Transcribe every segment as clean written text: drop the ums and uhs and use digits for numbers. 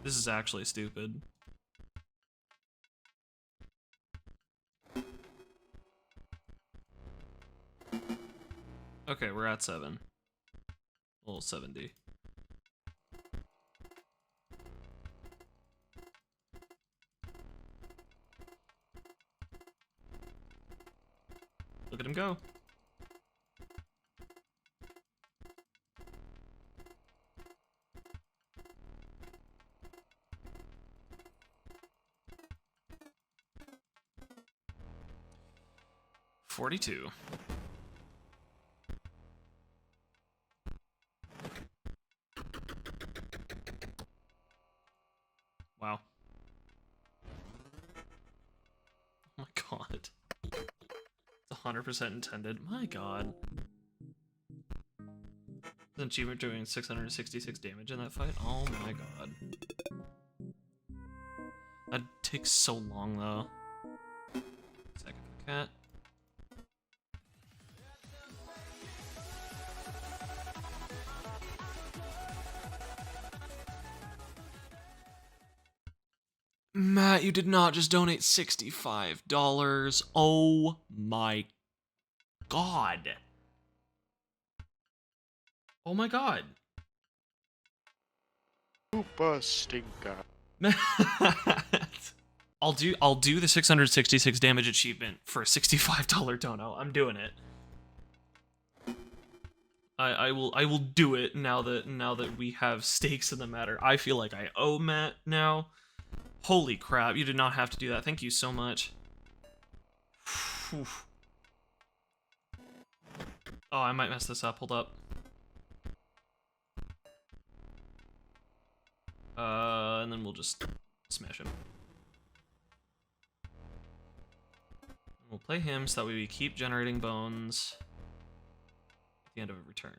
This is actually stupid. Okay, we're at 7. Well, 70. Look at him go. $42. Wow. Oh my god. It's 100% intended. My god. Is an achievement doing 666 damage in that fight? Oh my god. That takes so long though. Second for the cat. Matt, you did not just donate $65. Oh my god. Oh my god. Super stinker. I'll do the 666 damage achievement for a $65 dono. I'm doing it. I will do it now that we have stakes in the matter. I feel like I owe Matt now. Holy crap, you did not have to do that. Thank you so much. Whew. Oh, I might mess this up. Hold up. And then we'll just smash him. We'll play him so that way we keep generating bones at the end of every turn.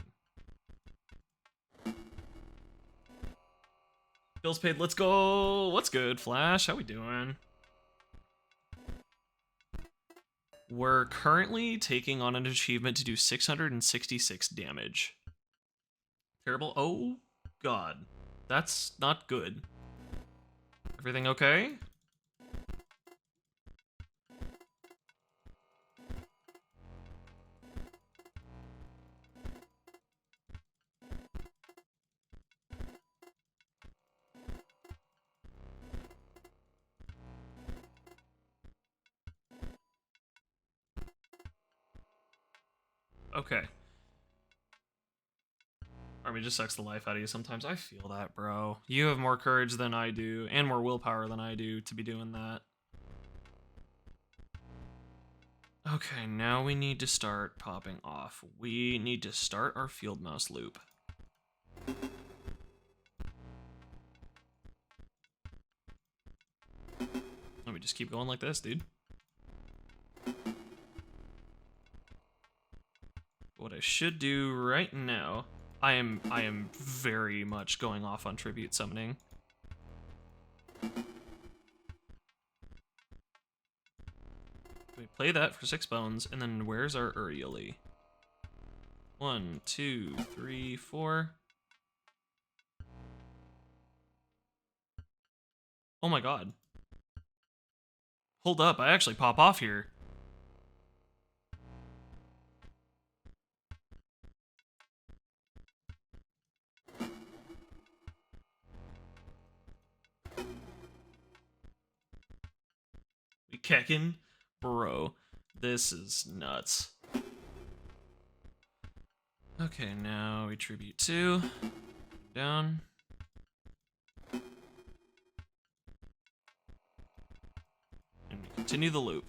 Bills paid, let's go! What's good, Flash? How we doing? We're currently taking on an achievement to do 666 damage. Terrible. Oh, God. That's not good. Everything okay? Okay. Army just sucks the life out of you sometimes. I feel that, bro. You have more courage than I do, and more willpower than I do to be doing that. Okay, now we need to start popping off. We need to start our field mouse loop. Let me just keep going like this, dude. What I should do right now, I am very much going off on tribute summoning. We play that for 6 bones, and then where's our Urieli? 1, 2, 3, 4. Oh my god. Hold up, I actually pop off here. We keckin'? Bro, this is nuts. Okay, now we tribute 2. Down. And we continue the loop.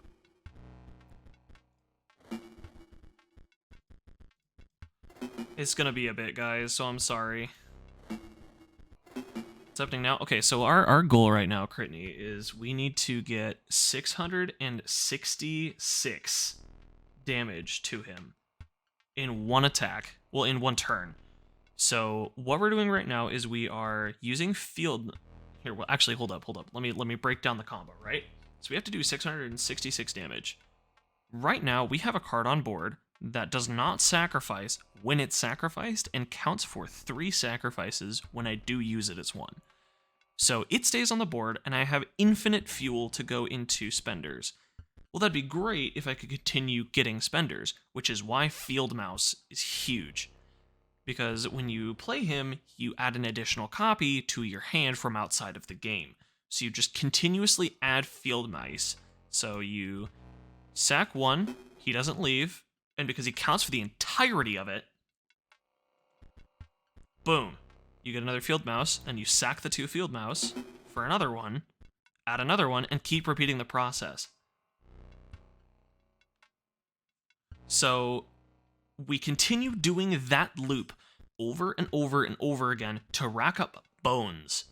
It's gonna be a bit, guys, so I'm sorry. What's happening now? Okay, so our goal right now, Critney, is we need to get 666 damage to him in one attack. Well, in one turn. So what we're doing right now is we are using field... Here, well, actually, hold up. Let me break down the combo, right? So we have to do 666 damage. Right now, we have a card on board that does not sacrifice when it's sacrificed and counts for 3 sacrifices when I do use it as 1. So it stays on the board, and I have infinite fuel to go into spenders. Well, that'd be great if I could continue getting spenders, which is why Field Mouse is huge. Because when you play him, you add an additional copy to your hand from outside of the game. So you just continuously add Field Mice. So you sack one, he doesn't leave, and because he counts for the entirety of it, boom, you get another Field Mouse, and you sack the 2 Field Mouse for another one, add another one, and keep repeating the process. So we continue doing that loop over and over and over again to rack up bones.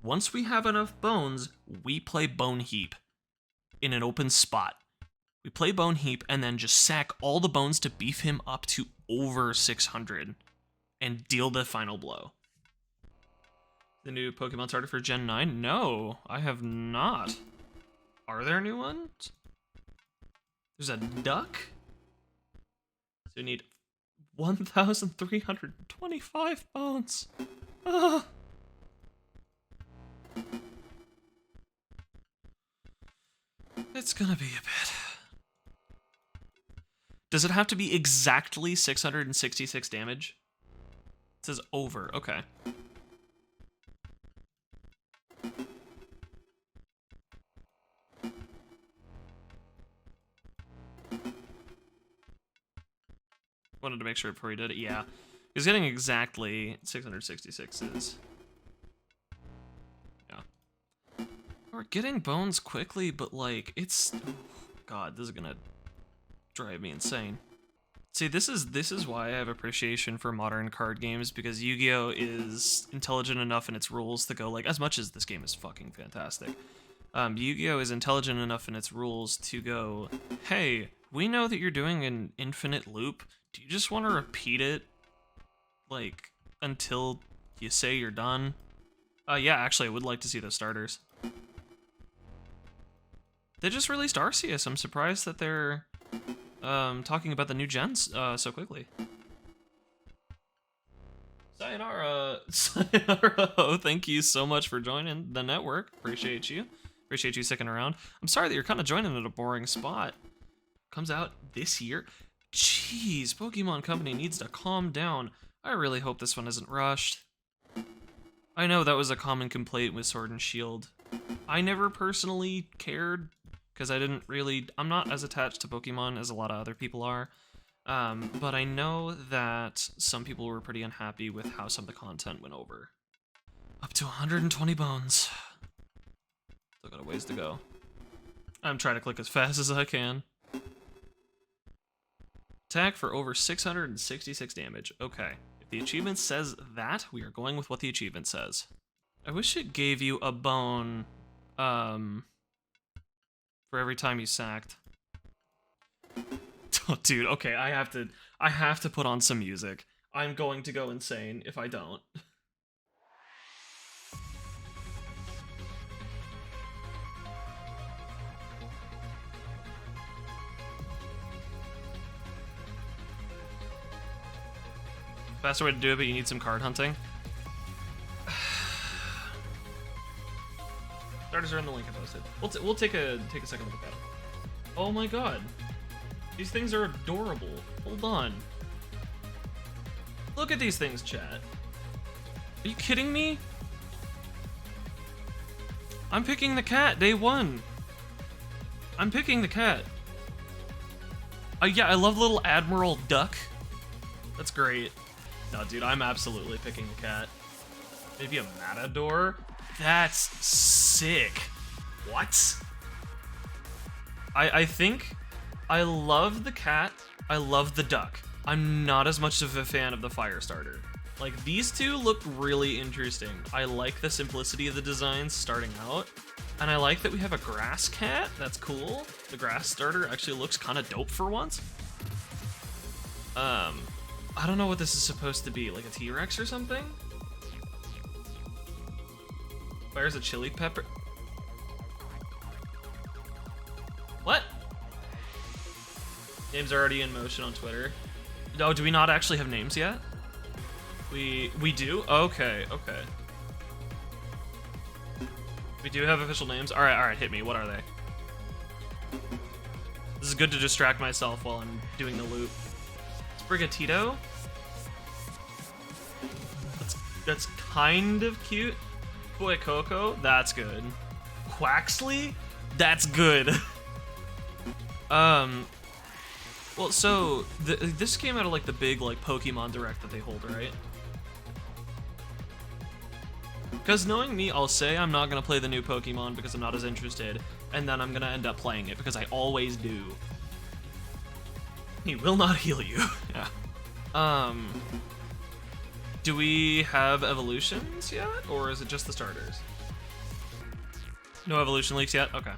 Once we have enough bones, we play Bone Heap in an open spot. We play Bone Heap and then just sack all the bones to beef him up to over 600 and deal the final blow. The new Pokemon started for Gen 9? No, I have not. Are there new ones? There's a duck? So we need 1,325 bones. Ah. It's gonna be a bit. Does it have to be exactly 666 damage? It says over, okay. Wanted to make sure before he did it. Yeah, he's getting exactly 666s. Yeah, we're getting bones quickly, but like it's, oh God, this is gonna drive me insane. See, this is why I have appreciation for modern card games, because Yu-Gi-Oh is intelligent enough in its rules to go like, as much as this game is fucking fantastic, Yu-Gi-Oh is intelligent enough in its rules to go, hey, we know that you're doing an infinite loop. Do you just want to repeat it, like, until you say you're done? Yeah, actually, I would like to see those starters. They just released Arceus. I'm surprised that they're talking about the new gens so quickly. Sayonara! Sayonara! Oh, thank you so much for joining the network. Appreciate you. Appreciate you sticking around. I'm sorry that you're kind of joining at a boring spot. Comes out this year. Jeez, Pokemon Company needs to calm down. I really hope this one isn't rushed. I know that was a common complaint with Sword and Shield. I never personally cared, because I'm not as attached to Pokemon as a lot of other people are. But I know that some people were pretty unhappy with how some of the content went over. Up to 120 bones. Still got a ways to go. I'm trying to click as fast as I can. Attack for over 666 damage. Okay. If the achievement says that, we are going with what the achievement says. I wish it gave you a bone, for every time you sacked. Oh, dude, okay, I have to put on some music. I'm going to go insane if I don't. Faster way to do it, but you need some card hunting. Starters are in the link I posted. We'll take a second look at them. Oh my God, these things are adorable. Hold on. Look at these things, chat. Are you kidding me? I'm picking the cat day one. I'm picking the cat. Yeah, I love little Admiral Duck. That's great. No, dude, I'm absolutely picking the cat. Maybe a Matador? That's sick. What? I think I love the cat. I love the duck. I'm not as much of a fan of the Firestarter. Like, these two look really interesting. I like the simplicity of the designs starting out. And I like that we have a grass cat. That's cool. The grass starter actually looks kind of dope for once. I don't know what this is supposed to be, like a T-Rex or something? Fires a chili pepper. What? Names are already in motion on Twitter. Oh, do we not actually have names yet? We do? Okay, okay. We do have official names. All right, hit me. What are they? This is good to distract myself while I'm doing the loop. Sprigatito. That's kind of cute. Boy Coco. That's good. Quaxley. That's good. Well, so this came out of like the big like Pokemon Direct that they hold, right? Because knowing me, I'll say I'm not gonna play the new Pokemon because I'm not as interested, and then I'm gonna end up playing it because I always do. He will not heal you. Yeah. Do we have evolutions yet, or is it just the starters? No evolution leaks yet? Okay.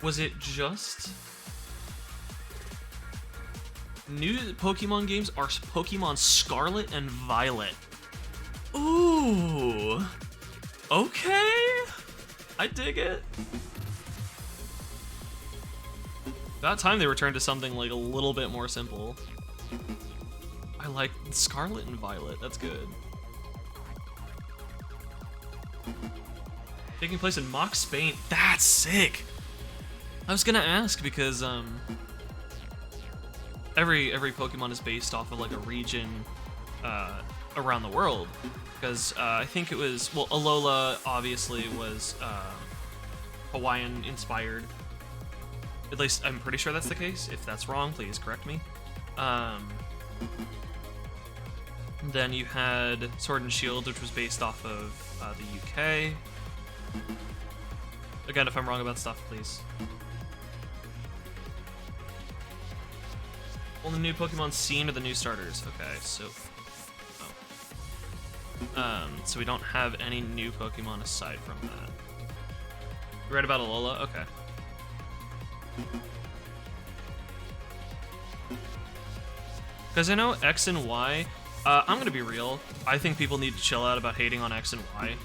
Was it just... New Pokemon games are Pokemon Scarlet and Violet. Ooh. Okay. I dig it. About time they returned to something like a little bit more simple. I like Scarlet and Violet. That's good. Taking place in Mock, Spain. That's sick. I was gonna ask because every Pokemon is based off of like a region around the world. Because I think it was, well, Alola obviously was Hawaiian inspired. At least I'm pretty sure that's the case. If that's wrong, please correct me. Then you had Sword and Shield, which was based off of the UK. Again, if I'm wrong about stuff, please. Well, the new Pokemon seen or the new starters? Okay, so... Oh. So we don't have any new Pokemon aside from that. You read about Alola? Okay. Because I know X and Y... I'm gonna be real. I think people need to chill out about hating on X and Y.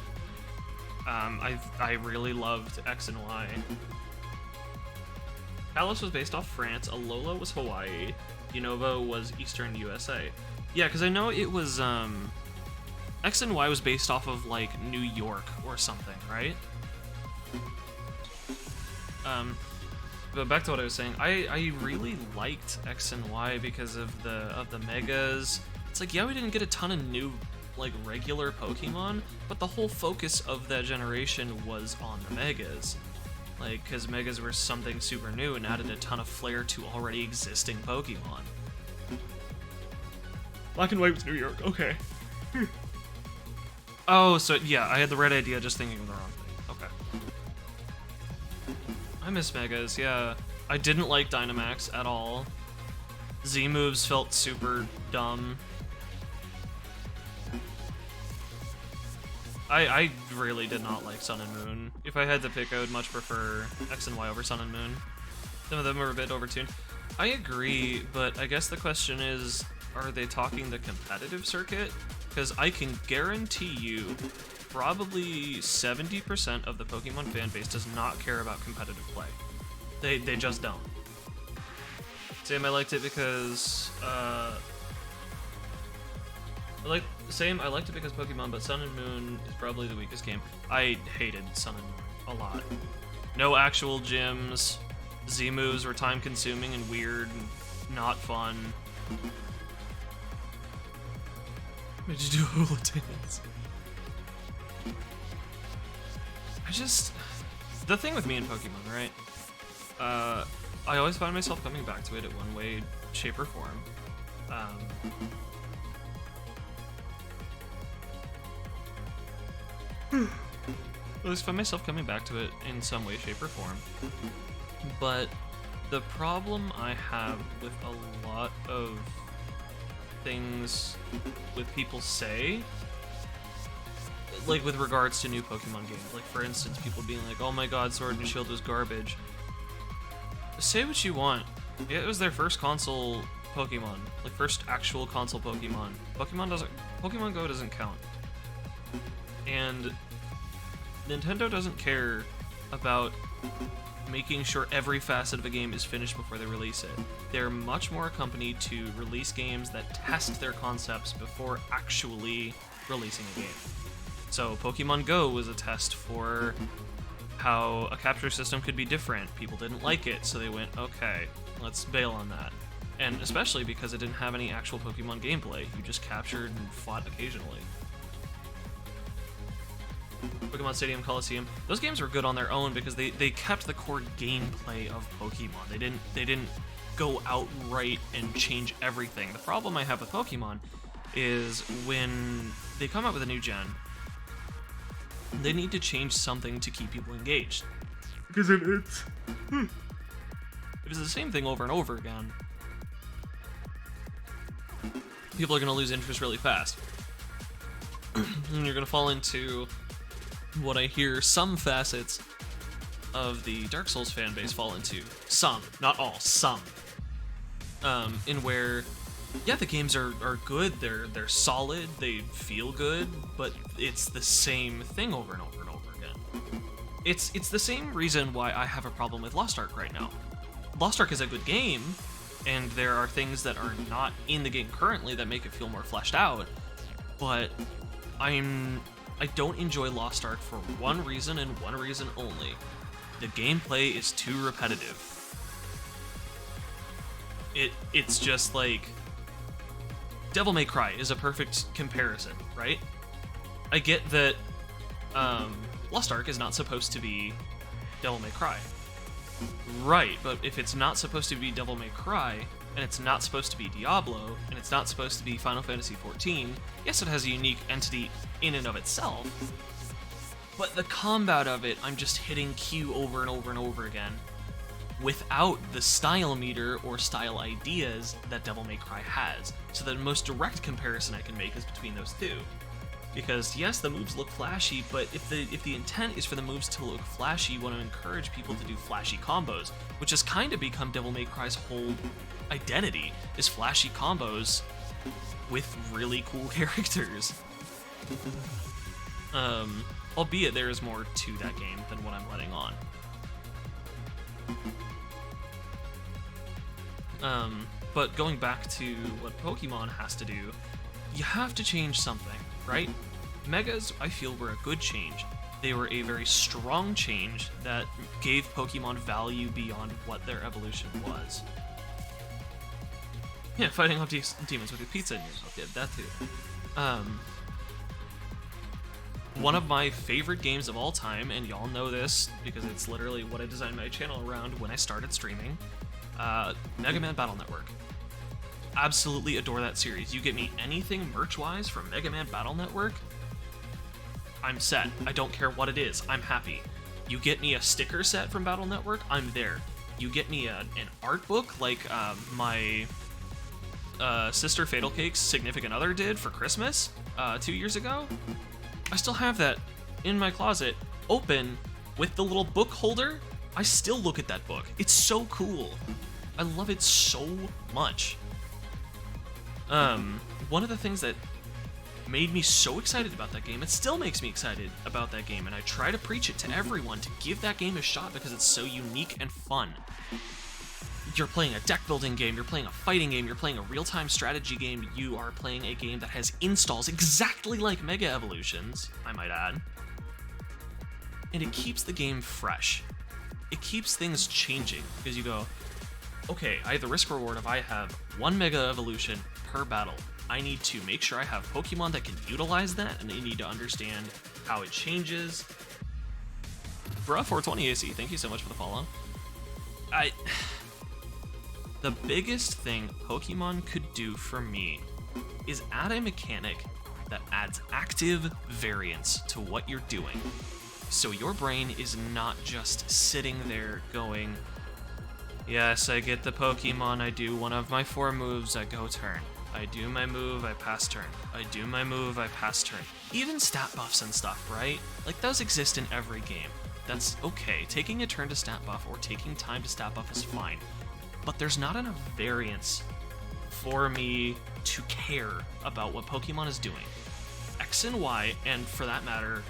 I really loved X and Y. Kalos was based off France, Alola was Hawaii, Unova was Eastern USA. Yeah, because I know it was, X and Y was based off of, like, New York or something, right? But back to what I was saying, I really liked X and Y because of the megas. It's like, yeah, we didn't get a ton of new, like, regular Pokemon, but the whole focus of that generation was on the megas. Like, because megas were something super new and added a ton of flair to already existing Pokemon. Black and White was New York, okay. Oh, so yeah, I had the right idea just thinking of the wrong thing. Okay. I miss megas, yeah. I didn't like Dynamax at all. Z moves felt super dumb. I really did not like Sun and Moon. If I had to pick, I would much prefer X and Y over Sun and Moon. Some of them are a bit overtuned. I agree, but I guess the question is, are they talking the competitive circuit? Because I can guarantee you, probably 70% of the Pokemon fan base does not care about competitive play. They just don't. Sam, I liked it because, I liked it because Pokemon, but Sun and Moon is probably the weakest game. I hated Sun and Moon a lot. No actual gyms, Z moves were time consuming and weird and not fun. Did you do hula dance? The thing with me and Pokemon, right? I always find myself coming back to it in one way, shape, or form. I always find myself coming back to it in some way, shape, or form. But the problem I have with a lot of things with people say, like with regards to new Pokemon games, like for instance, people being like, oh my god, Sword and Shield was garbage. Say what you want. Yeah, it was their first console Pokemon, like first actual console Pokemon. Pokemon Go doesn't count. And Nintendo doesn't care about making sure every facet of a game is finished before they release it. They're much more a company to release games that test their concepts before actually releasing a game. So Pokemon Go was a test for how a capture system could be different. People didn't like it, so they went, okay, let's bail on that. And especially because it didn't have any actual Pokemon gameplay. You just captured and fought occasionally. Pokemon Stadium, Coliseum. Those games were good on their own because they kept the core gameplay of Pokemon. They didn't go outright and change everything. The problem I have with Pokemon is when they come out with a new gen, they need to change something to keep people engaged. Because if it's the same thing over and over again, people are going to lose interest really fast. And you're going to fall into what I hear some facets of the Dark Souls fan base fall into. Some, not all, some. In where, yeah, the games are good, they're solid, they feel good, but it's the same thing over and over and over again. It's the same reason why I have a problem with Lost Ark right now. Lost Ark is a good game, and there are things that are not in the game currently that make it feel more fleshed out, but I don't enjoy Lost Ark for one reason and one reason only. The gameplay is too repetitive. It's just like Devil May Cry is a perfect comparison, right? I get that Lost Ark is not supposed to be Devil May Cry. Right, but if it's not supposed to be Devil May Cry, and it's not supposed to be Diablo, and it's not supposed to be Final Fantasy XIV, yes, it has a unique entity in and of itself, but the combat of it, I'm just hitting Q over and over and over again, without the style meter or style ideas that Devil May Cry has. So the most direct comparison I can make is between those two. Because yes, the moves look flashy, but if the intent is for the moves to look flashy, you want to encourage people to do flashy combos, which has kind of become Devil May Cry's whole identity, is flashy combos with really cool characters. Albeit there is more to that game than what I'm letting on. But going back to what Pokemon has to do, you have to change something, right? Megas, I feel, were a good change. They were a very strong change that gave Pokemon value beyond what their evolution was. Yeah, fighting off demons with a pizza in your mouth. Yeah, that too. One of my favorite games of all time, and y'all know this because it's literally what I designed my channel around when I started streaming, Mega Man Battle Network. Absolutely adore that series. You get me anything merch-wise from Mega Man Battle Network, I'm set. I don't care what it is. I'm happy. You get me a sticker set from Battle Network, I'm there. You get me an art book like my sister Fatal Cake's significant other did for Christmas 2 years ago. I still have that in my closet, open, with the little book holder. I still look at that book. It's so cool. I love it so much. One of the things that made me so excited about that game, it still makes me excited about that game, and I try to preach it to everyone to give that game a shot because it's so unique and fun. You're playing a deck building game, you're playing a fighting game, you're playing a real-time strategy game, you are playing a game that has installs exactly like Mega Evolutions, I might add. And it keeps the game fresh. It keeps things changing, because you go, okay, I have the risk reward of I have one Mega Evolution per battle. I need to make sure I have Pokemon that can utilize that, and I need to understand how it changes. Bruh, 420 AC, thank you so much for the follow. The biggest thing Pokemon could do for me is add a mechanic that adds active variance to what you're doing. So your brain is not just sitting there going, yes, I get the Pokemon, I do one of my 4 moves, I go turn. I do my move, I pass turn. I do my move, I pass turn. Even stat buffs and stuff, right? Like, those exist in every game. That's okay. Taking a turn to stat buff or taking time to stat buff is fine. But there's not enough variance for me to care about what Pokemon is doing. X and Y, and for that matter,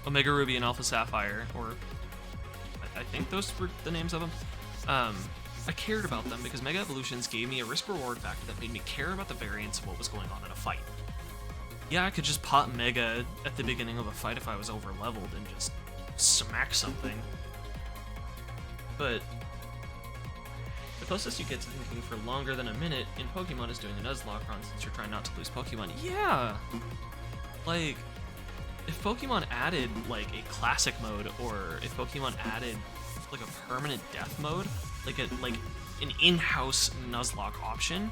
Omega Ruby and Alpha Sapphire, or I think those were the names of them. I cared about them because Mega Evolutions gave me a risk-reward factor that made me care about the variance of what was going on in a fight. Yeah, I could just pop Mega at the beginning of a fight if I was over-leveled and just smack something. But the closest you get to thinking for longer than a minute in Pokemon is doing a Nuzlocke run since you're trying not to lose Pokemon. Yeah! Like, if Pokemon added, like, a classic mode, or if Pokemon added, like, a permanent death mode, like an in-house Nuzlocke option,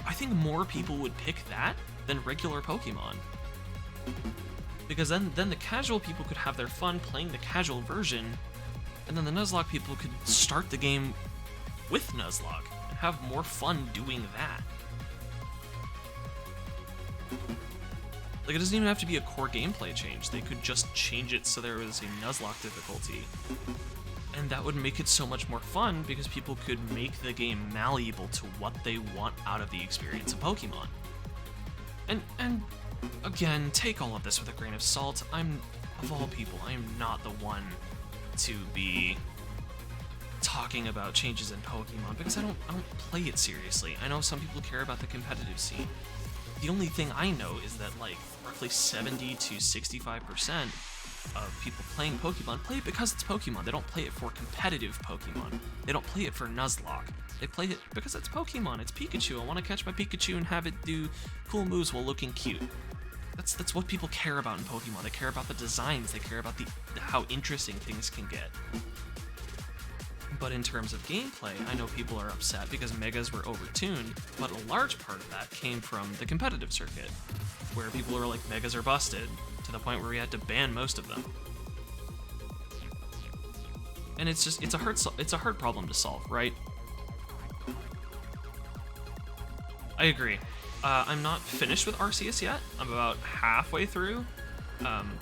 I think more people would pick that than regular Pokemon. Because then the casual people could have their fun playing the casual version, and then the Nuzlocke people could start the game with Nuzlocke and have more fun doing that. Like, it doesn't even have to be a core gameplay change. They could just change it so there was a Nuzlocke difficulty. And that would make it so much more fun because people could make the game malleable to what they want out of the experience of Pokemon. And again, take all of this with a grain of salt. Of all people, I am not the one to be talking about changes in Pokemon because I don't play it seriously. I know some people care about the competitive scene. The only thing I know is that, like, roughly 70 to 65% of people playing Pokemon play it because it's Pokemon. They don't play it for competitive Pokemon. They don't play it for Nuzlocke. They play it because it's Pokemon. It's Pikachu. I want to catch my Pikachu and have it do cool moves while looking cute. That's what people care about in Pokemon. They care about the designs. They care about how interesting things can get. But in terms of gameplay, I know people are upset because Megas were overtuned, but a large part of that came from the competitive circuit, where people were like, Megas are busted, to the point where we had to ban most of them. And it's a hard problem to solve, right? I agree. I'm not finished with Arceus yet. I'm about halfway through,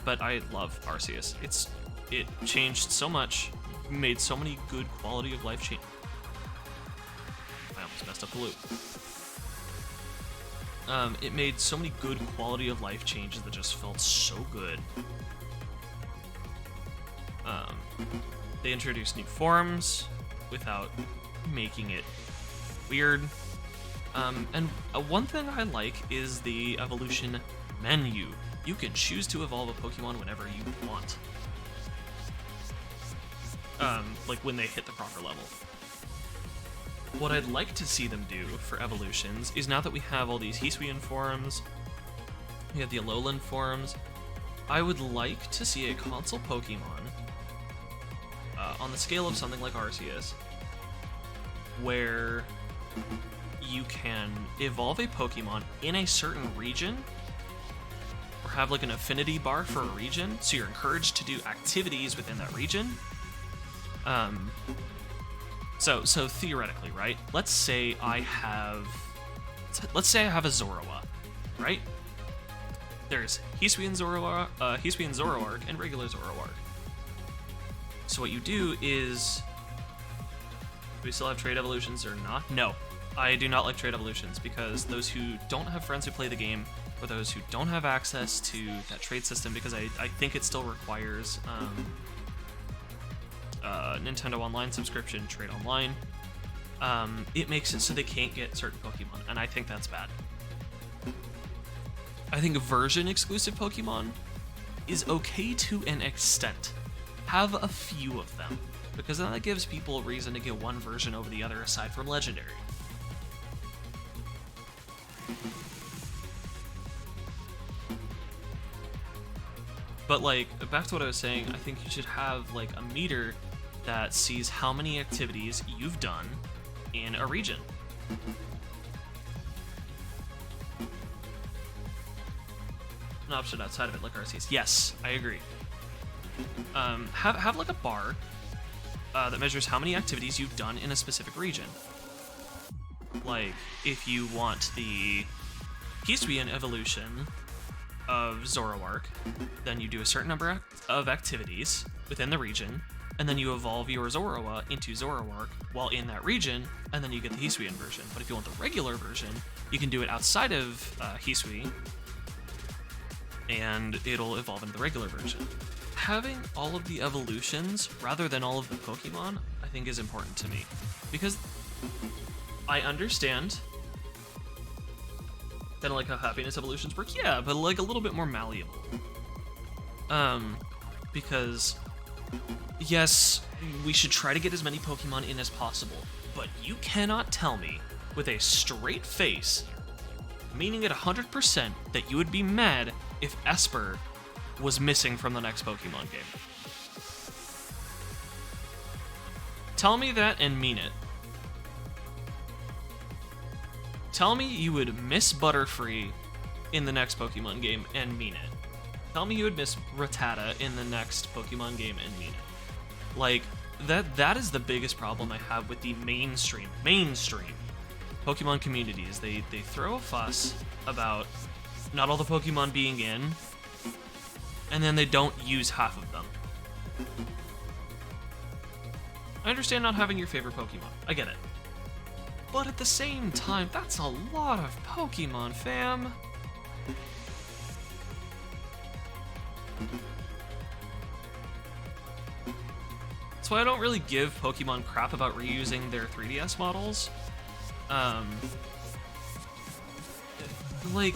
but I love Arceus. It changed so much, made so many good quality of life change. I almost messed up the loop. It made so many good quality of life changes that just felt so good. They introduced new forms without making it weird. And one thing I like is the evolution menu. You can choose to evolve a Pokemon whenever you want. Like when they hit the proper level. What I'd like to see them do for evolutions is, now that we have all these Hisuian forms, we have the Alolan forms, I would like to see a console Pokemon on the scale of something like Arceus, where you can evolve a Pokemon in a certain region, or have like an affinity bar for a region, so you're encouraged to do activities within that region. So theoretically, right? Let's say I have a Zoroark, right? There's Hisuian Zoroark, and regular Zoroark. So what you do is, do we still have trade evolutions or not? No, I do not like trade evolutions, because those who don't have friends who play the game, or those who don't have access to that trade system, because I think it still requires Nintendo Online subscription, trade online, it makes it so they can't get certain Pokemon, and I think that's bad. I think version exclusive Pokemon is okay to an extent. Have a few of them, because then that gives people a reason to get one version over the other aside from Legendary. But, like, back to what I was saying, I think you should have, like, a meter that sees how many activities you've done in a region. An option outside of it, like Arceus. Yes, I agree. Have like a bar that measures how many activities you've done in a specific region. Like, if you want the Hisuian evolution of Zoroark, then you do a certain number of activities within the region, and then you evolve your Zoroark into Zoroark while in that region, and then you get the Hisuian version. But if you want the regular version, you can do it outside of Hisui, and it'll evolve into the regular version. Having all of the evolutions rather than all of the Pokemon, I think, is important to me, because I understand kind of like how happiness evolutions work, yeah, but like a little bit more malleable. Because yes, we should try to get as many Pokemon in as possible, but you cannot tell me with a straight face, meaning it 100%, that you would be mad if Esper was missing from the next Pokemon game. Tell me that and mean it. Tell me you would miss Butterfree in the next Pokemon game and mean it. Tell me you would miss Rattata in the next Pokemon game and mean it. Like, that is the biggest problem I have with the mainstream Pokemon communities. They throw a fuss about not all the Pokemon being in, and then they don't use half of them. I understand not having your favorite Pokemon. I get it. But at the same time, that's a lot of Pokemon, fam. That's why I don't really give Pokemon crap about reusing their 3DS models. Like,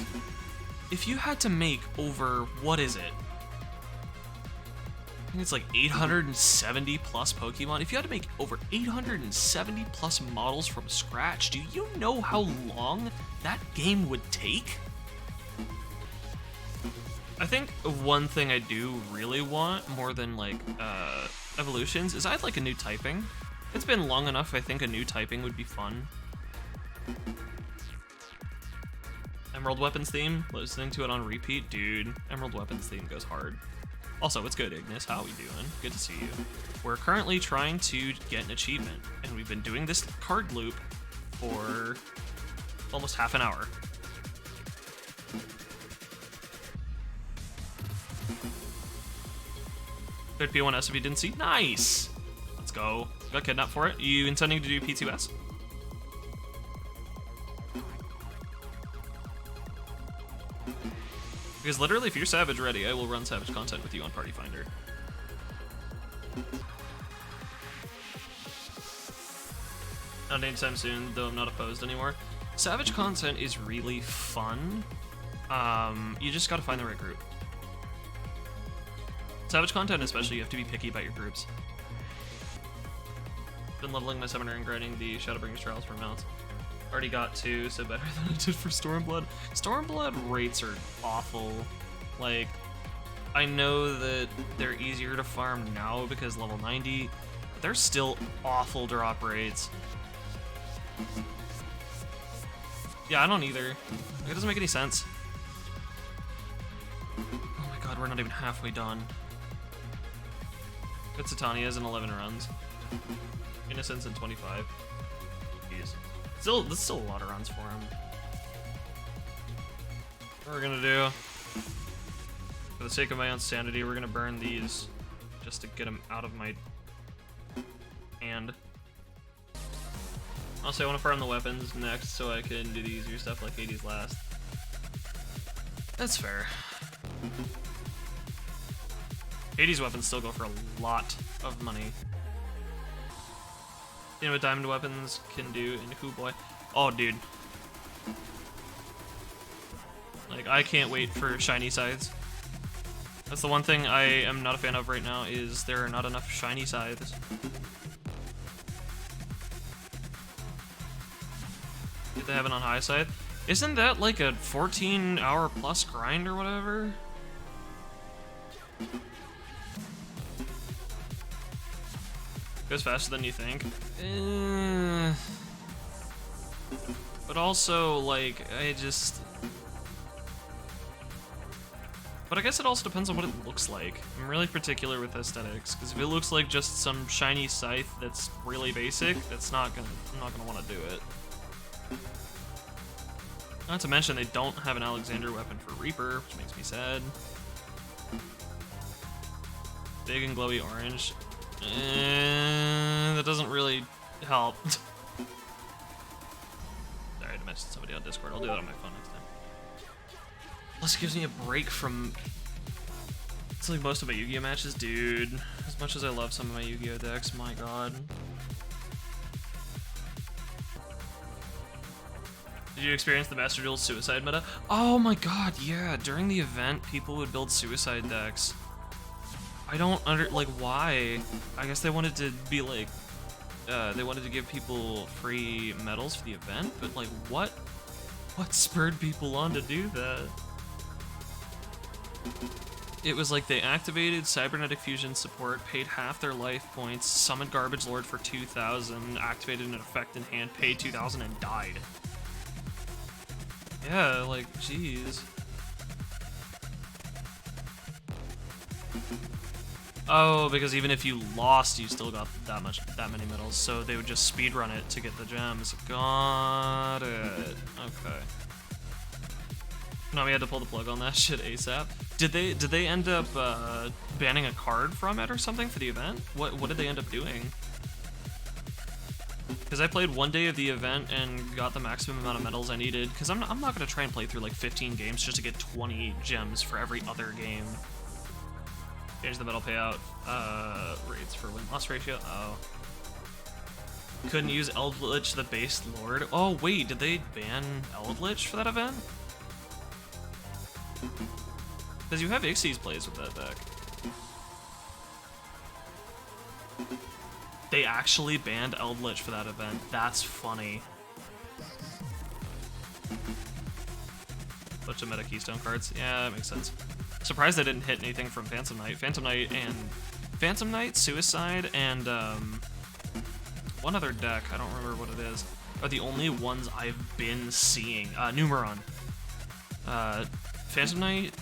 if you had to make over, what is it? I think it's like 870 plus Pokemon. If you had to make over 870 plus models from scratch, do you know how long that game would take? I think one thing I do really want more than like evolutions is I'd like a new typing. It's been long enough, I think a new typing would be fun. Emerald Weapons theme, listening to it on repeat, dude. Emerald Weapons theme goes hard. Also, what's good, Ignis? How we doing? Good to see you. We're currently trying to get an achievement, and we've been doing this card loop for almost half an hour. Good P1S if you didn't see. Nice! Let's go. Got kidnapped for it. You intending to do P2S? Because literally, if you're Savage ready, I will run Savage content with you on Party Finder. Not anytime soon, though I'm not opposed anymore. Savage content is really fun. You just gotta find the right group. Savage content especially, you have to be picky about your groups. Been leveling my summoner and grinding the Shadowbringers trials for mounts. Already got 2, so better than I did for Stormblood. Stormblood rates are awful. Like, I know that they're easier to farm now because level 90, but they're still awful drop rates. Yeah, I don't either. It doesn't make any sense. Oh my god, we're not even halfway done. Good Satania's in 11 runs. Innocence in 25. Jeez. This is still a lot of runs for him. What we're gonna do, for the sake of my own sanity, we're gonna burn these just to get them out of my hand. Also, I want to farm the weapons next so I can do the easier stuff like 80s last. That's fair. 80s weapons still go for a lot of money. You know what diamond weapons can do in Who Boy? Oh, dude. Like, I can't wait for shiny scythes. That's the one thing I am not a fan of right now, is there are not enough shiny scythes. Did they have it on high scythe? Isn't that like a 14-hour plus grind or whatever? Goes faster than you think. But also, like, But I guess it also depends on what it looks like. I'm really particular with aesthetics, because if it looks like just some shiny scythe that's really basic, I'm not gonna want to do it. Not to mention they don't have an Alexander weapon for Reaper, which makes me sad. Big and glowy orange. That doesn't really help. Sorry, I mentioned somebody on Discord. I'll do that on my phone next time. Plus, it gives me a break from... It's like most of my Yu-Gi-Oh matches, dude. As much as I love some of my Yu-Gi-Oh decks, my god. Did you experience the Master Duel suicide meta? Oh my god, yeah. During the event, people would build suicide decks. I don't like, why? I guess they wanted to be like, they wanted to give people free medals for the event, but like, what spurred people on to do that? It was like they activated cybernetic fusion support, paid half their life points, summoned Garbage Lord for 2,000, activated an effect in hand, paid 2,000, and died. Yeah, like, jeez. Oh, because even if you lost, you still got that many medals, so they would just speedrun it to get the gems. Got it. Okay. No, we had to pull the plug on that shit ASAP. Did they end up banning a card from it or something for the event? What did they end up doing? Because I played one day of the event and got the maximum amount of medals I needed. Because I'm not gonna try and play through like 15 games just to get 20 gems for every other game. Change the medal payout rates for win-loss ratio. Oh. Couldn't use Eldritch the base lord. Oh wait, did they ban Eldritch for that event? Because you have Ixie's plays with that deck. They actually banned Eldritch for that event. That's funny. Bunch of meta keystone cards. Yeah, that makes sense. Surprised I didn't hit anything from Phantom Knight. Phantom Knight, Suicide, and one other deck, I don't remember what it is, are the only ones I've been seeing. Numeron. Phantom Knight,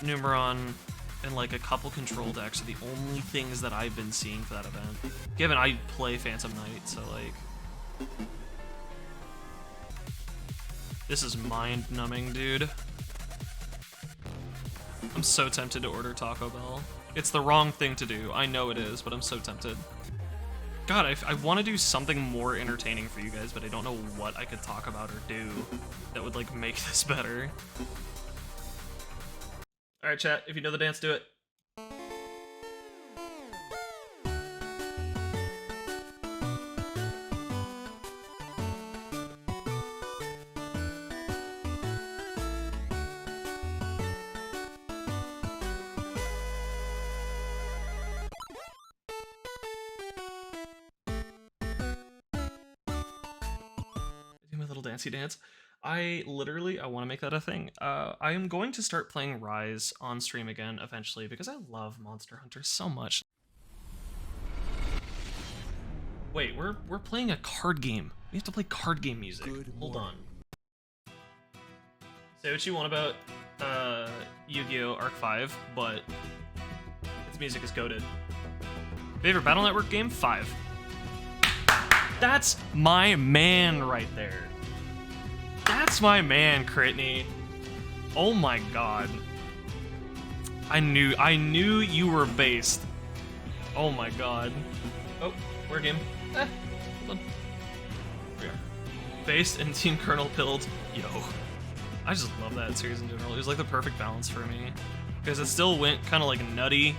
Numeron, and like a couple control decks are the only things that I've been seeing for that event. Given I play Phantom Knight, so like... This is mind-numbing, dude. I'm so tempted to order Taco Bell. It's the wrong thing to do. I know it is, but I'm so tempted. God, I want to do something more entertaining for you guys, but I don't know what I could talk about or do that would, like, make this better. Alright, chat, if you know the dance, do it. Dancey dance. I want to make that a thing. I am going to start playing Rise on stream again eventually because I love Monster Hunter so much. Wait, we're playing a card game. We have to play card game music. Hold on. Say what you want about Yu-Gi-Oh! Arc 5, but its music is goated. Favorite Battle Network game? 5. That's my man right there. That's my man, Critney. Oh my god. I knew you were based. Oh my god. Oh, we're game. Hold on. Here we are. Based and Team Colonel pilled. Yo. I just love that series in general. It was like the perfect balance for me. Because it still went kind of like nutty,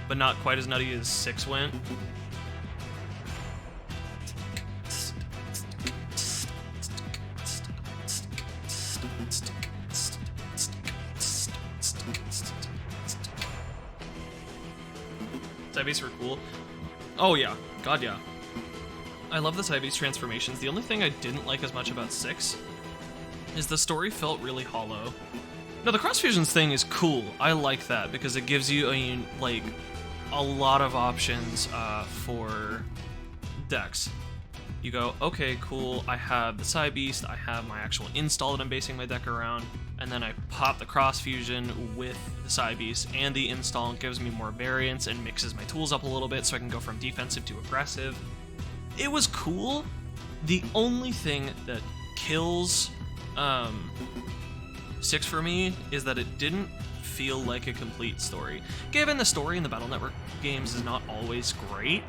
but not quite as nutty as 6 went. Tybeasts were cool. Oh yeah, god yeah. I love the Tybeast transformations. The only thing I didn't like as much about 6 is the story felt really hollow. No, the cross fusions thing is cool. I like that because it gives you a lot of options for decks. You go, okay, cool, I have the Tybeast, I have my actual install that I'm basing my deck around, and then I pop the cross fusion with the Tybeast and the install. It gives me more variance and mixes my tools up a little bit so I can go from defensive to aggressive. It was cool. The only thing that kills 6 for me is that it didn't feel like a complete story. Given the story in the Battle Network games is not always great,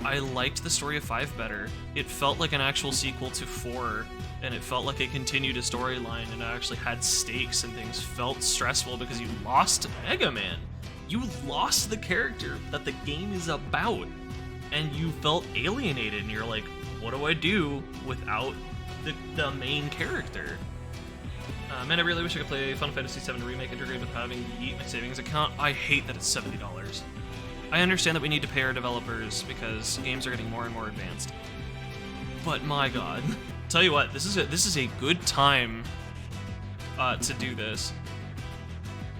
I liked the story of 5 better. It felt like an actual sequel to 4, and it felt like it continued a storyline, and it actually had stakes, and things felt stressful because you lost Mega Man. You lost the character that the game is about. and you felt alienated, and you're like, what do I do without the main character? Man, I really wish I could play Final Fantasy VII Remake integrated with having Yeet my savings account. I hate that it's $70. I understand that we need to pay our developers because games are getting more and more advanced. But my god. Tell you what, this is a good time to do this.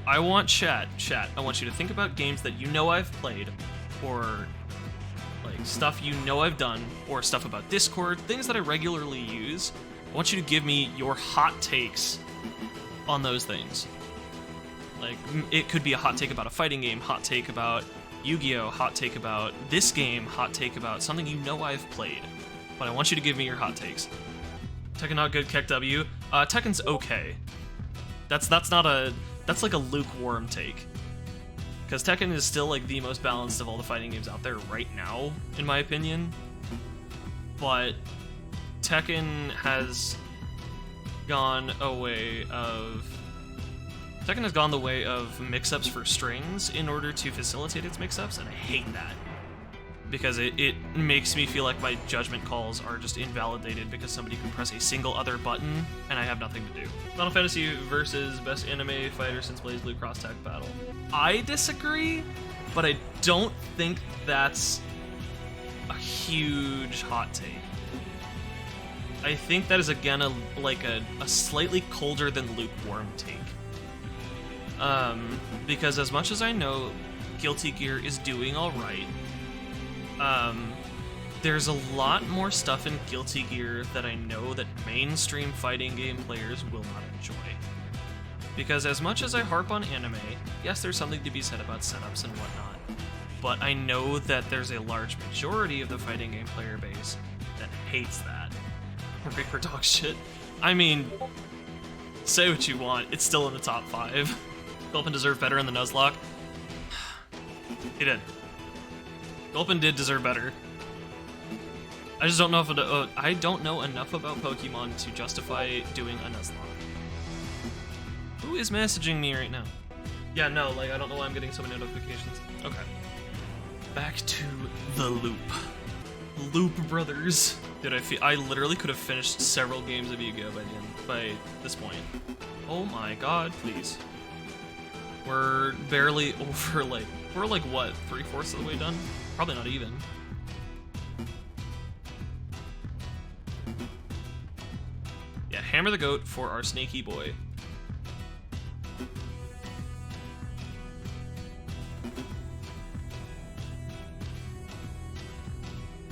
I want chat, I want you to think about games that you know I've played, or like stuff you know I've done, or stuff about Discord, things that I regularly use. I want you to give me your hot takes on those things. Like, it could be a hot take about a fighting game, hot take about Yu-Gi-Oh!, hot take about this game, hot take about something you know I've played. But I want you to give me your hot takes. Tekken not good, Keck W. Tekken's okay. That's like a lukewarm take. Because Tekken is still like the most balanced of all the fighting games out there right now, in my opinion. But Tekken has gone the way of mix-ups for strings in order to facilitate its mix-ups, and I hate that. Because it makes me feel like my judgment calls are just invalidated because somebody can press a single other button and I have nothing to do. Final Fantasy versus best anime fighter since BlazBlue Cross Tag Battle. I disagree, but I don't think that's a huge hot take. I think that is again a slightly colder than lukewarm take. Because as much as I know Guilty Gear is doing alright, there's a lot more stuff in Guilty Gear that I know that mainstream fighting game players will not enjoy. Because as much as I harp on anime, yes, there's something to be said about setups and whatnot, but I know that there's a large majority of the fighting game player base that hates that. Reaper dog shit. I mean, say what you want, it's still in the top 5. Gulpin deserved better in the Nuzlocke. He did. Gulpin did deserve better. I just don't know if I don't know enough about Pokemon to justify doing a Nuzlocke. Who is messaging me right now? Yeah, no, like I don't know why I'm getting so many notifications. Okay. Back to the loop. Loop Brothers. Dude, I literally could have finished several games of Yu-Gi-Oh! By this point. Oh my god, please. We're barely over, we're like what, 3/4 of the way done? Probably not even. Yeah, hammer the goat for our snaky boy.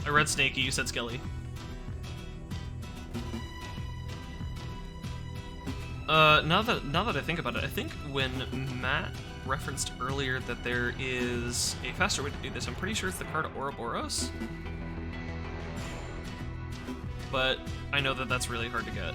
I read snaky, you said skelly. Now that I think about it, I think when Matt referenced earlier that there is a faster way to do this, I'm pretty sure it's the card Ouroboros. But I know that that's really hard to get.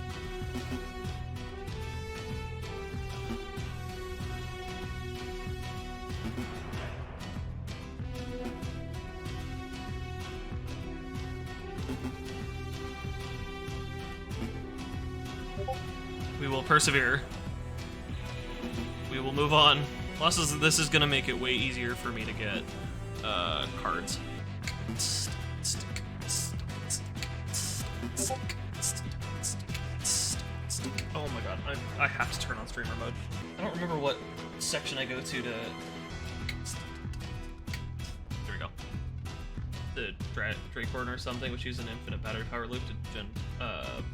We will persevere. We will move on. Plus, this is gonna make it way easier for me to get cards. Oh my god, I have to turn on streamer mode. I don't remember what section I go to. There we go. The Dracorn or something, which uses an infinite battery power loop to gen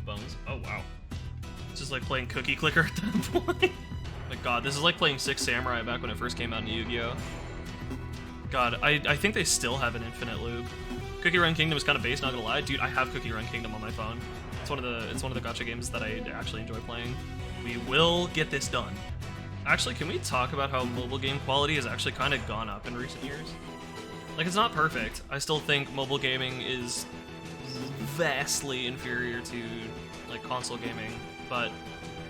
bones. Oh wow. It's just like playing Cookie Clicker at that point. My god, this is like playing Six Samurai back when it first came out in Yu-Gi-Oh! God, I think they still have an infinite loop. Cookie Run Kingdom is kind of base, not gonna lie. Dude, I have Cookie Run Kingdom on my phone. It's one of the gacha games that I actually enjoy playing. We will get this done. Actually, can we talk about how mobile game quality has actually kind of gone up in recent years? Like, it's not perfect. I still think mobile gaming is vastly inferior to like console gaming, but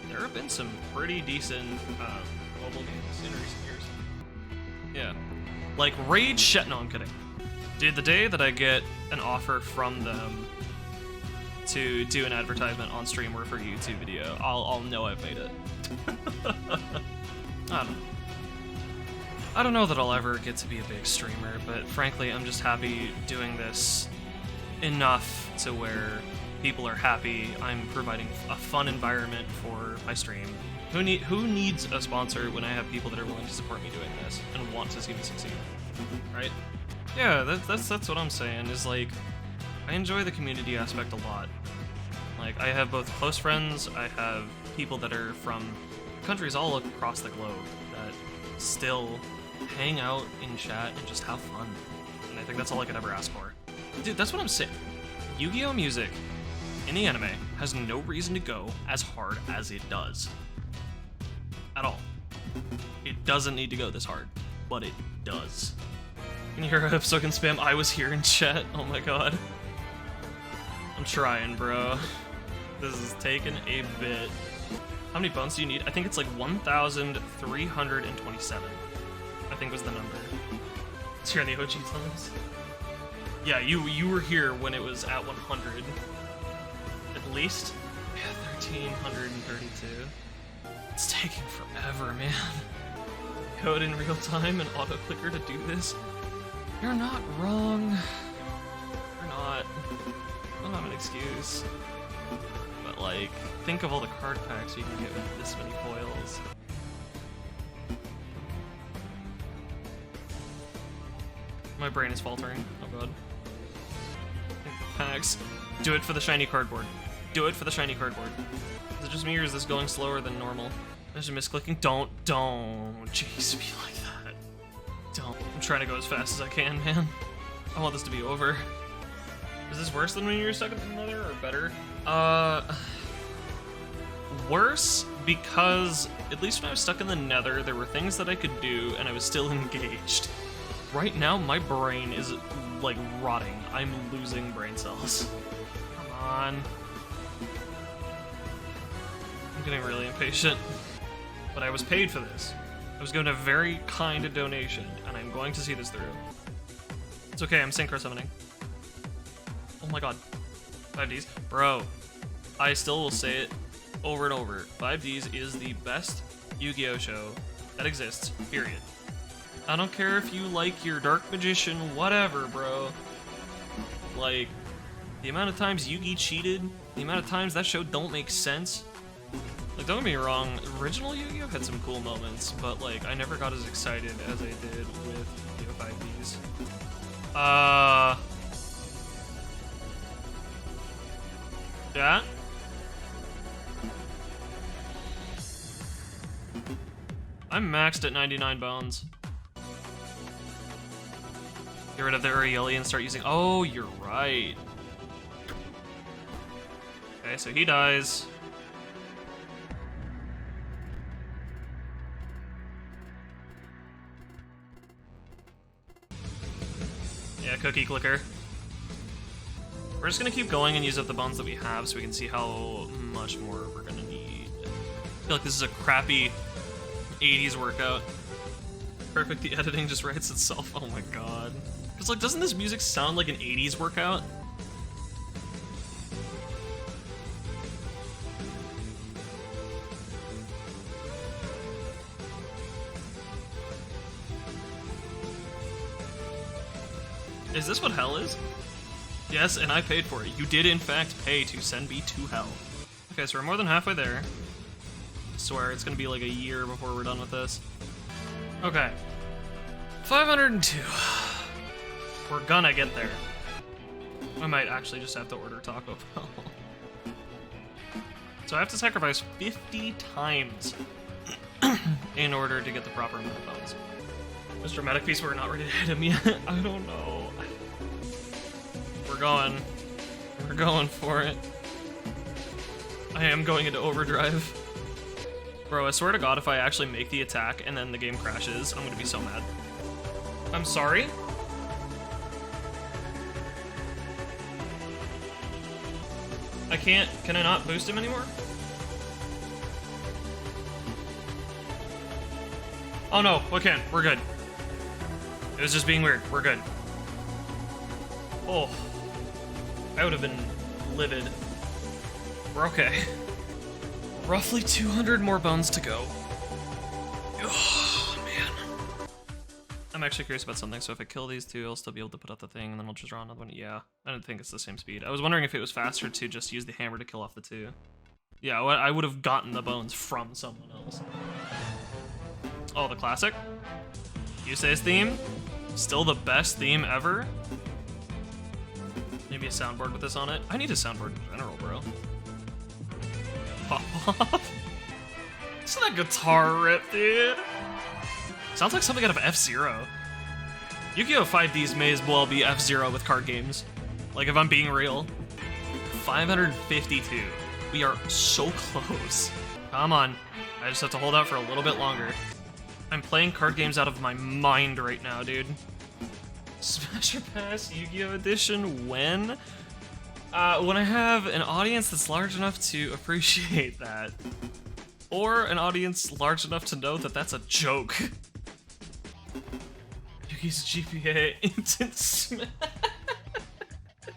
there have been some pretty decent mobile games in recent years. Yeah. Like Rage Shet. No, I'm kidding. Dude, the day that I get an offer from them to do an advertisement on stream or for a YouTube video, I'll know I've made it. I don't know. I don't know that I'll ever get to be a big streamer, but frankly, I'm just happy doing this enough to where people are happy. I'm providing a fun environment for my stream. Who needs a sponsor when I have people that are willing to support me doing this and want to see me succeed, right? Yeah, that's what I'm saying, is like, I enjoy the community aspect a lot. Like, I have both close friends, I have people that are from countries all across the globe that still hang out in chat and just have fun. And I think that's all I could ever ask for. Dude, that's what I'm saying. Yu-Gi-Oh! Music in the anime has no reason to go as hard as it does. At all. It doesn't need to go this hard, but it does. Can you hear a so can spam I was here in chat? Oh my god. I'm trying, bro. This is taking a bit. How many bones do you need? I think it's like 1,327. I think was the number. It's here in the OG times. Yeah, you were here when it was at 100. At least. Yeah, 1,332. It's taking forever, man. Code in real time and auto clicker to do this. You're not wrong. You're not. I don't have an excuse. But like, think of all the card packs you can get with this many foils. My brain is faltering. Oh god. Packs. Do it for the shiny cardboard. Do it for the shiny cardboard. Is it just me or is this going slower than normal? There's a misclicking. Don't. Jeez, be like that. Don't. I'm trying to go as fast as I can, man. I want this to be over. Is this worse than when you were stuck in the nether, or better? Worse, because at least when I was stuck in the nether, there were things that I could do, and I was still engaged. Right now, my brain is, like, rotting. I'm losing brain cells. Come on. I'm getting really impatient. But I was paid for this. I was given a very kind donation, and I'm going to see this through. It's okay, I'm synchro summoning. Oh my god. 5Ds? Bro, I still will say it over and over. 5Ds is the best Yu-Gi-Oh! Show that exists, period. I don't care if you like your Dark Magician, whatever, bro. Like, the amount of times Yugi cheated, the amount of times that show don't make sense. Like, don't get me wrong, original Yu-Gi-Oh! Had some cool moments, but like, I never got as excited as I did with Yu-Gi-Oh! 5Ds. Yeah? I'm maxed at 99 bones. Get rid of the Urieli and start using... Oh, you're right. Okay, so he dies. Yeah, cookie clicker. We're just gonna keep going and use up the bones that we have so we can see how much more we're gonna need. I feel like this is a crappy 80s workout. Perfect, the editing just writes itself. Oh my god. Because, like, doesn't this music sound like an 80s workout? Is this what hell is? Yes, and I paid for it. You did, in fact, pay to send me to hell. Okay, so we're more than halfway there. I swear, it's gonna be like a year before we're done with this. Okay. 502. We're gonna get there. I might actually just have to order Taco Bell. So I have to sacrifice 50 times in order to get the proper amount of bones. This dramatic piece, we're not ready to hit him yet. I don't know. We're going. We're going for it. I am going into overdrive. Bro, I swear to god, if I actually make the attack and then the game crashes, I'm gonna be so mad. I'm sorry? I can't... Can I not boost him anymore? Oh no, we can. We're good. It was just being weird. We're good. Oh. I would have been livid. We're okay. Roughly 200 more bones to go. Oh, man. I'm actually curious about something. So if I kill these two, I'll still be able to put out the thing, and then I'll just draw another one. Yeah, I don't think it's the same speed. I was wondering if it was faster to just use the hammer to kill off the two. Yeah, I would have gotten the bones from someone else. Oh, the classic. Yusei's theme. Still the best theme ever. Maybe a soundboard with this on it. I need a soundboard in general, bro. Pop off. Listen to that guitar rip, dude. Sounds like something out of F-Zero. Yu-Gi-Oh! 5Ds may as well be F-Zero with card games. Like, if I'm being real. 552. We are so close. Come on. I just have to hold out for a little bit longer. I'm playing card games out of my mind right now, dude. Smash or Pass Yu-Gi-Oh! Edition when? When I have an audience that's large enough to appreciate that. Or an audience large enough to know that that's a joke. Yugi's GPA instant smash. Oh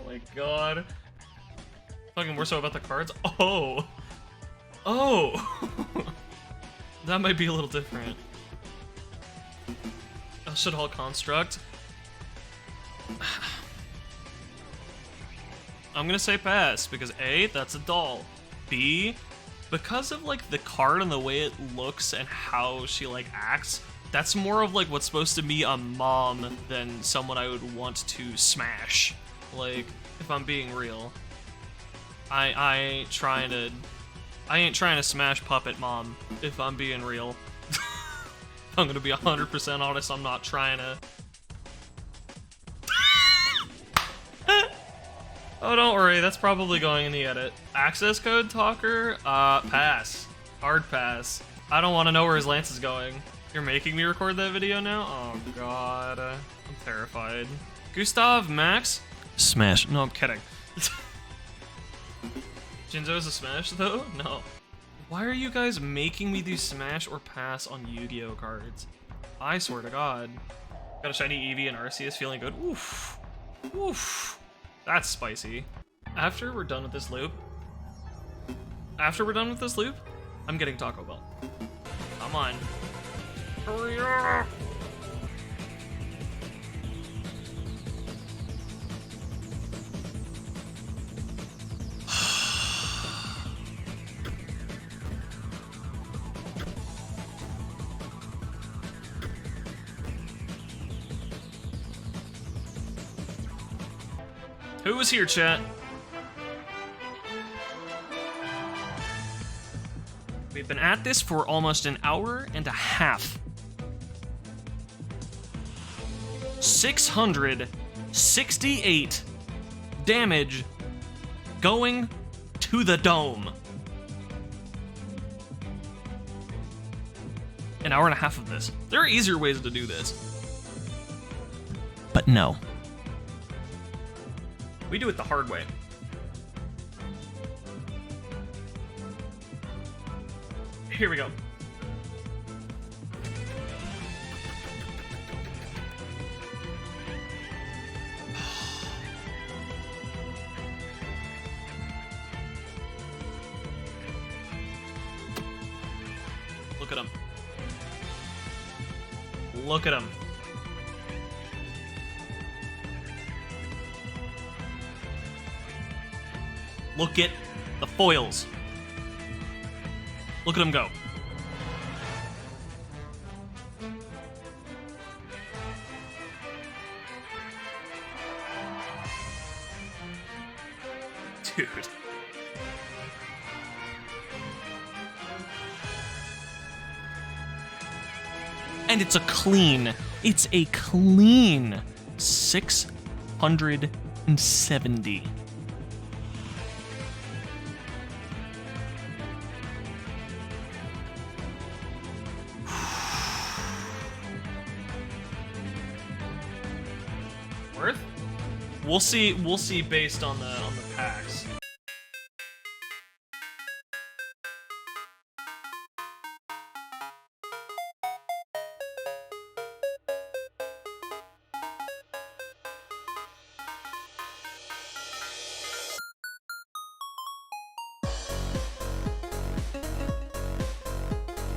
my god. Talking more so about the cards? Oh! Oh! That might be a little different. Should all construct. I'm gonna say pass because A, that's a doll. B, because of like the card and the way it looks and how she like acts, that's more of like what's supposed to be a mom than someone I would want to smash. Like, if I'm being real. I ain't trying to smash Puppet Mom, if I'm being real. I'm gonna be 100% honest, I'm not trying to. Oh, don't worry, that's probably going in the edit. Access code talker? Pass. Hard pass. I don't want to know where his lance is going. You're making me record that video now? Oh god, I'm terrified. Gustav, Max? Smash. No, I'm kidding. Jinzo's a smash though? No. Why are you guys making me do smash or pass on Yu-Gi-Oh cards? I swear to god. Got a shiny Eevee and Arceus feeling good. Oof. Oof. That's spicy. After we're done with this loop, I'm getting Taco Bell. Come on. Hurry up! Who was here, chat? We've been at this for almost an hour and a half. 668 damage going to the dome. An hour and a half of this. There are easier ways to do this. But no. We do it the hard way. Here we go. Look at him. Look at him. Look at the foils. Look at him go. Dude. And it's a clean 670. Worth? We'll see based on the pass.